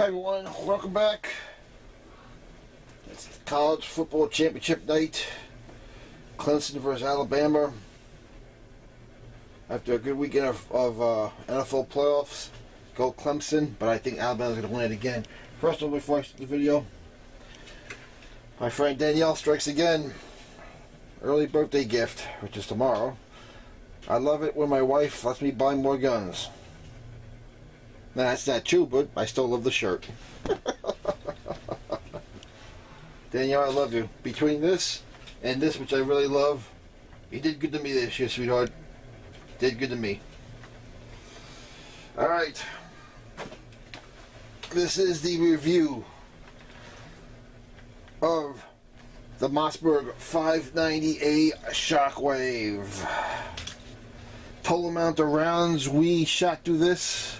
Hi everyone, welcome back. It's the college football championship night. Clemson versus Alabama. After a good weekend of NFL playoffs, go Clemson, but I think Alabama's going to win it again. First of all, before I start the video, my friend Danielle strikes again. Early birthday gift, which is tomorrow. I love it when my wife lets me buy more guns. Now, that's not true, but I still love the shirt. Danielle, I love you. Between this and this, which I really love, you did good to me this year, sweetheart. Did good to me. Alright. This is the review of the Mossberg 590A shockwave. Total amount of rounds we shot through this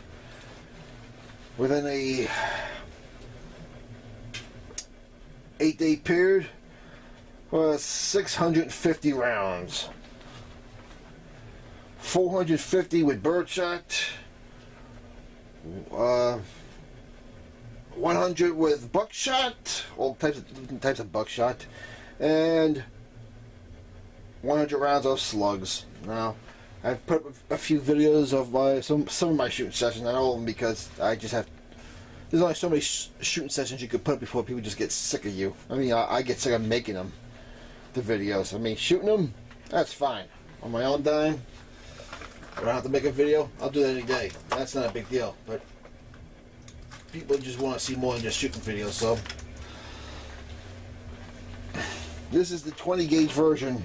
within a 8-day period was 650 rounds. 450 with birdshot, 100 with buckshot, all types of buckshot, and 100 rounds of slugs. Now, I've put up a few videos of some of my shooting sessions, not all of them, because I just have. There's only so many shooting sessions you could put up before people just get sick of you. I mean, I get sick of making them, the videos. I mean, shooting them, that's fine. On my own dime, I don't have to make a video. I'll do that any day. That's not a big deal. But people just want to see more than just shooting videos. So this is the 20 gauge version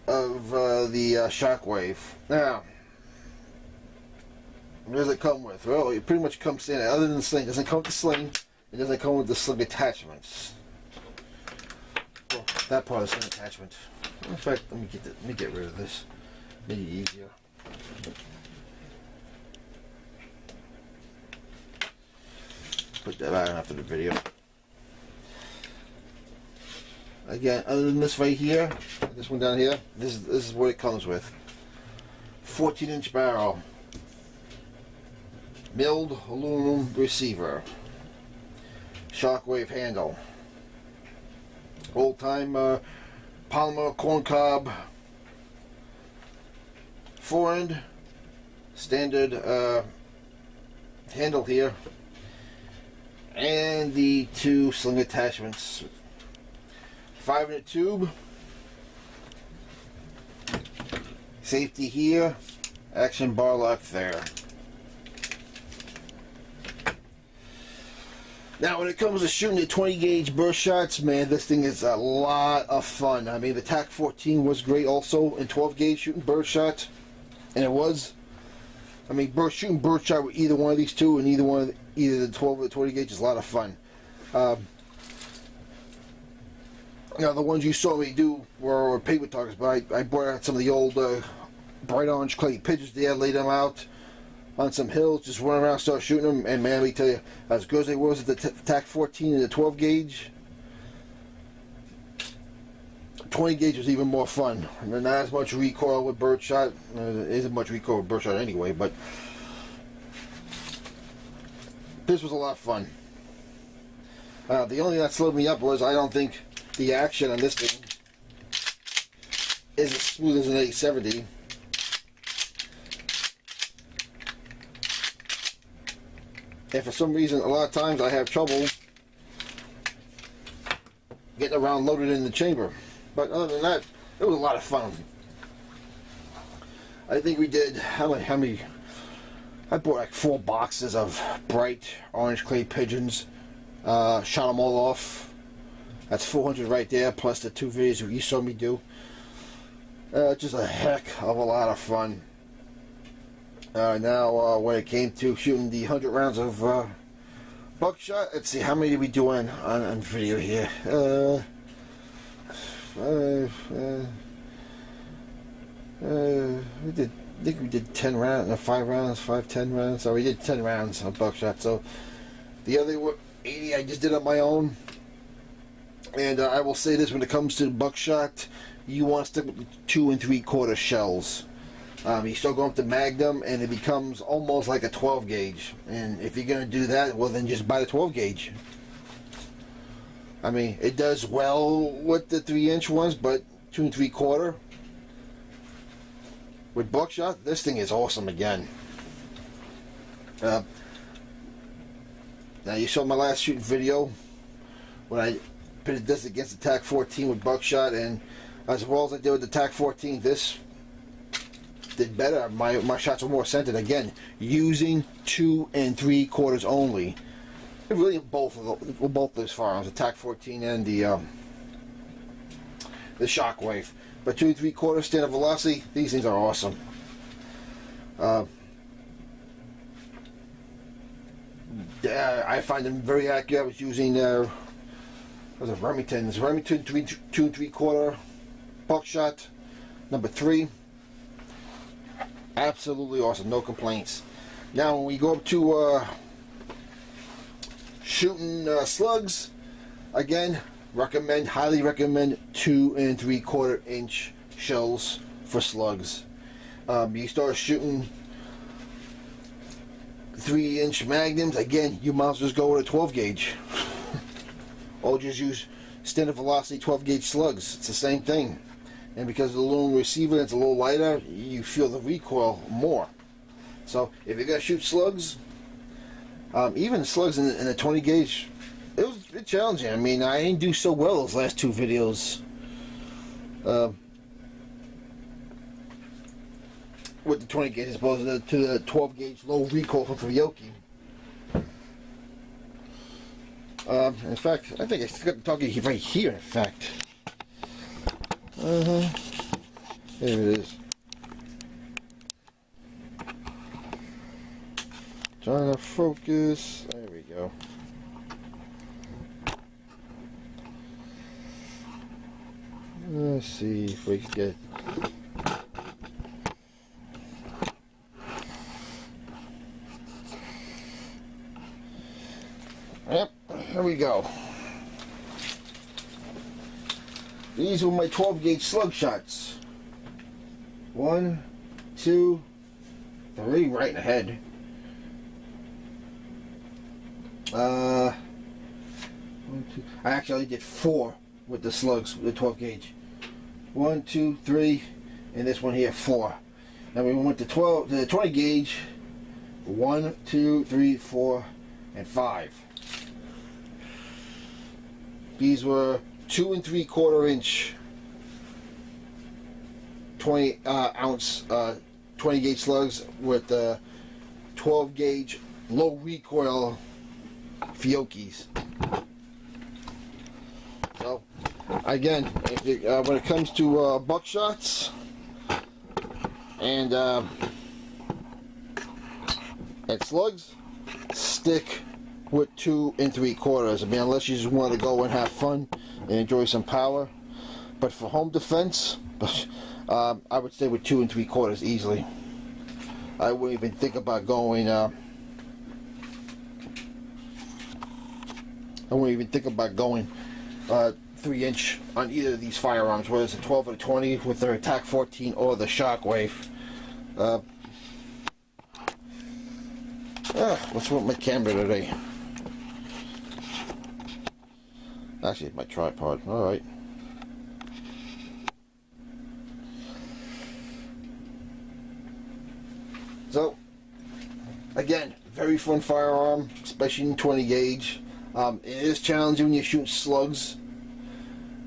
of the shockwave. Now, what does it come with? Well, it pretty much comes in, other than the sling. It doesn't come with the sling. It doesn't come with the sling attachments. Well, that part of the sling attachment. In fact, let me get rid of this. Make it easier. Put that back after the video. Again, other than this right here, this one down here, this is what it comes with. 14-inch barrel. Milled aluminum receiver. Shockwave handle. Old-time polymer corncob. Forend. Standard handle here. And the two sling attachments. 5-inch tube. Safety here. Action bar lock there. Now, when it comes to shooting the 20 gauge burst shots, man, this thing is a lot of fun. I mean, the TAC 14 was great also in 12 gauge shooting burst shots, and it was. I mean, shooting burst shot with either one of these two, and either the 12 or the 20 gauge is a lot of fun. Now, the ones you saw me do were paper targets, but I brought out some of the old bright orange clay pigeons there, laid them out on some hills, just run around, start shooting them, and man, let me tell you, as good as they was at the TAC 14 and the 12 gauge, 20 gauge was even more fun. I mean, not as much recoil with birdshot. There isn't much recoil with birdshot anyway, but this was a lot of fun. The only thing that slowed me up was I don't think the action on this thing is as smooth as an 870. And for some reason, a lot of times I have trouble getting a round loaded in the chamber. But other than that, it was a lot of fun. I think we did, how many? I bought like 4 boxes of bright orange clay pigeons. Shot them all off. That's 400 right there, plus the 2 videos you saw me do. Just a heck of a lot of fun. Now, when it came to shooting the 100 rounds of buckshot, let's see, how many did we do on video here? I think we did 10 rounds, 5 rounds, 10 rounds. So we did 10 rounds of buckshot. So the other 80 I just did on my own. And I will say this, when it comes to buckshot, you want to stick with the 2 3/4 shells. You still go up to Magnum, and it becomes almost like a 12 gauge. And if you're going to do that, well, then just buy the 12 gauge. I mean, it does well with the 3-inch ones, but 2 3/4 with buckshot, this thing is awesome again. Now you saw my last shooting video when I pitted this against the TAC 14 with buckshot, and as well as I did with the TAC 14, this did better. My shots were more centered again, using 2 3/4 only. Really, both those firearms, the TAC 14 and the shockwave. But 2 3/4 standard velocity, these things are awesome. I find them very accurate. I was using Remington 2 3/4 buckshot number 3. Absolutely awesome, no complaints. Now when we go up to shooting slugs, again, highly recommend 2 3/4 inch shells for slugs. You start shooting 3-inch magnums, again, you might as well just go with a 12 gauge. Or just use standard velocity 12 gauge slugs. It's the same thing. And because of the little receiver, it's a little lighter, you feel the recoil more. So if you're going to shoot slugs, even slugs in a 20 gauge, it was a bit challenging. I mean, I didn't do so well those last 2 videos with the 20 gauge as opposed to the 12 gauge low recoil from Fiocchi. In fact, I think I got the talking right here. In fact, there it is. Trying to focus. There we go. Let's see if we can get. Yep, here we go. These were my 12 gauge slug shots. 1, 2, 3, right in the head. 1, 2. I actually did 4 with the slugs with the 12 gauge. 1, 2, 3, and this one here 4. Now we went to the 20 gauge. 1, 2, 3, 4, and 5. These were 2 3/4 inch 20 ounce 20 gauge slugs with 12 gauge low recoil Fiocchis. So again, when it comes to buckshots and slugs, stick with 2 3/4. I mean, unless you just want to go and have fun and enjoy some power. But for home defense, I would stay with 2 3/4 easily. I wouldn't even think about going. I wouldn't even think about going 3-inch on either of these firearms, whether it's a 12 or a 20 with their TAC 14 or the shockwave. What's with my camera today? Actually, my tripod. Alright. So, again, very fun firearm, especially in 20 gauge. It is challenging when you're shooting slugs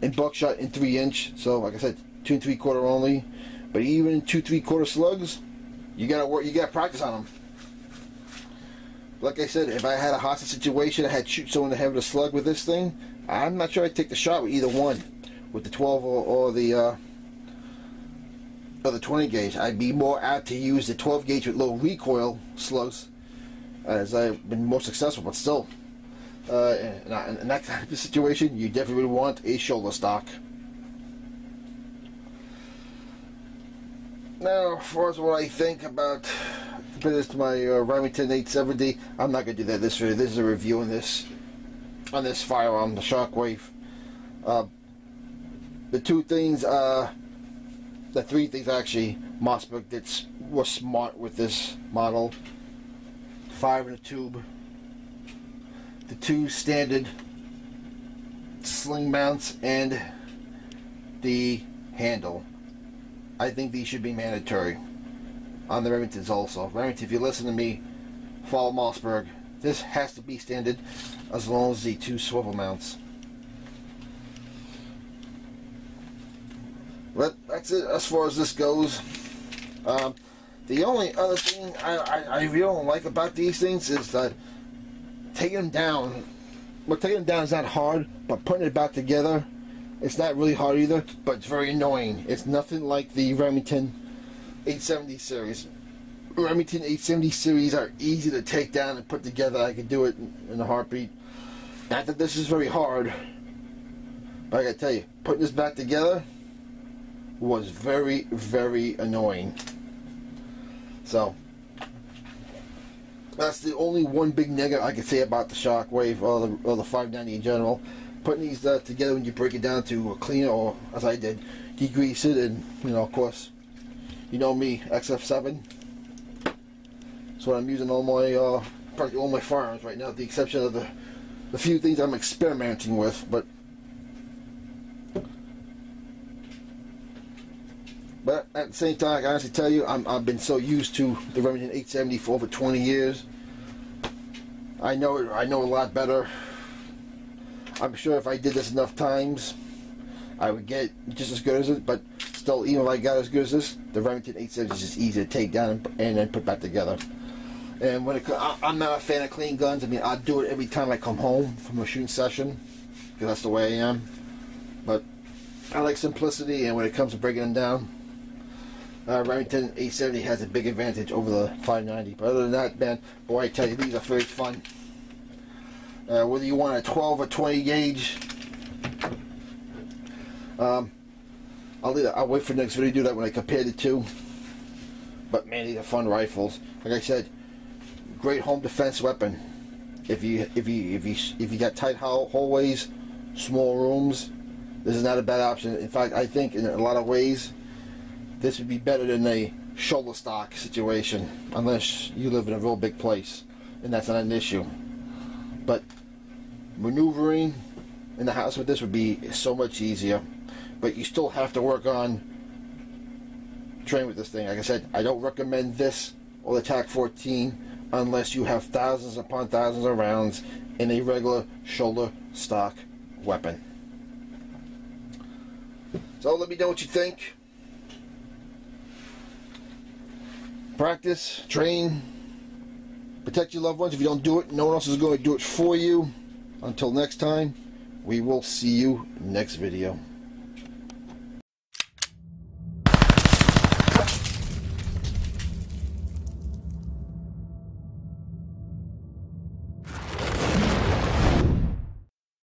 and buckshot in 3-inch. So, like I said, 2 3/4 only. But even in 2 3/4 slugs, you gotta work. You gotta practice on them. Like I said, if I had a hostage situation, I had to shoot someone in the head with a slug with this thing, I'm not sure I'd take the shot with either one, with the 12 or the 20 gauge. I'd be more apt to use the 12 gauge with low recoil slugs, as I've been more successful. But still, in that kind of situation, you definitely would want a shoulder stock. Now, as far as what I think about this, my Remington 870, I'm not going to do that this video. This is a review on this firearm, the shockwave. The two things the three things actually Mossberg was smart with this model. 5 in a tube, the 2 standard sling mounts, and the handle. I think these should be mandatory on the Remingtons also. Remington, if you listen to me, follow Mossberg. This has to be standard, as long as the 2 swivel mounts. But that's it as far as this goes. The only other thing I really don't like about these things is that taking them down. Well, taking them down is not hard, but putting it back together, it's not really hard either, but it's very annoying. It's nothing like the Remington 870 series. Remington 870 series are easy to take down and put together. I can do it in a heartbeat. Not that this is very hard, but I gotta tell you, putting this back together was very, very annoying. So that's the only one big negative I can say about the Shockwave or the 590 in general. Putting these together, when you break it down to a cleaner, or as I did, degrease it, and of course, you know me, XF7. That's what I'm using all my practically all my firearms right now, with the exception of the few things I'm experimenting with. But at the same time, I can honestly tell you, I've been so used to the Remington 870 for over 20 years. I know it. I know a lot better. I'm sure if I did this enough times, I would get just as good as it. But still, even if I got as good as this, the Remington 870 is just easy to take down and then put back together. And when I'm not a fan of clean guns. I mean, I do it every time I come home from a shooting session, because that's the way I am. But I like simplicity, and when it comes to breaking them down, Remington 870 has a big advantage over the 590. But other than that, man, boy, I tell you, these are very fun. Whether you want a 12 or 20 gauge, I'll wait for the next video to do that when I compare the two. But man, these are fun rifles. Like I said, great home defense weapon. If you got tight hallways, small rooms, this is not a bad option. In fact, I think in a lot of ways, this would be better than a shoulder stock situation, unless you live in a real big place, and that's not an issue. But maneuvering in the house with this would be so much easier. But you still have to work on training with this thing. Like I said, I don't recommend this or the TAC 14 unless you have thousands upon thousands of rounds in a regular shoulder stock weapon. So let me know what you think. Practice, train, protect your loved ones. If you don't do it, no one else is going to do it for you. Until next time, we will see you next video.